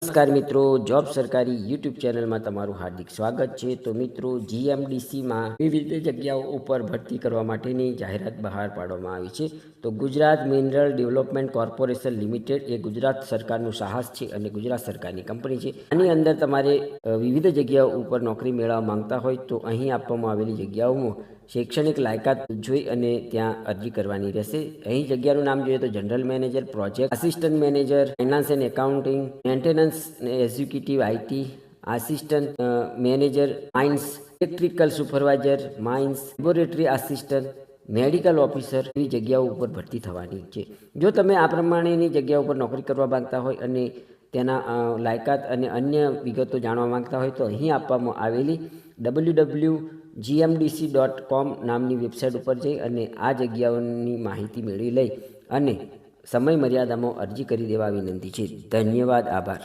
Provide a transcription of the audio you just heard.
નમસ્કાર મિત્રો, જોબ સરકારી યુટ્યુબ ચેનલમાં તમારું હાર્દિક સ્વાગત છે। તો મિત્રો, જીએમડીસીમાં વિવિધ જગ્યાઓ ઉપર ભરતી કરવા માટેની જાહેરાત બહાર પાડવામાં આવી છે। તો Gujarat mineral development corporation limited એ ગુજરાત સરકારનું સાહસ છે અને ગુજરાત સરકારની કંપની છે। આની અંદર તમારે વિવિધ જગ્યાઓ ઉપર નોકરી મેળવવા માંગતા હોય તો અહીં આપવામાં આવેલી જગ્યાઓમાં શૈક્ષણિક લાયકાત જોઈ અને ત્યાં અરજી કરવાની રહેશે। અહીં જગ્યાનું નામ જોઈએ તો general manager, project assistant manager, finance and accounting, maintenance executive IT, assistant manager mines, electrical supervisor mines, laboratory assistant, medical officer એવી જગ્યાઓ ઉપર ભરતી થવાની છે। જો તમે આ પ્રમાણેની જગ્યા ઉપર નોકરી કરવા માંગતા હોય અને તેના લાયકાત અને અન્ય વિગતો જાણવા માંગતા હોય તો અહીં આપવામાં આવેલી www.gmdc.com નામની વેબસાઇટ ઉપર જઈ અને આ જગ્યાઓની માહિતી મેળવી લઈ અને સમય મર્યાદામાં અરજી કરી દેવા વિનંતી છે। ધન્યવાદ, આભાર।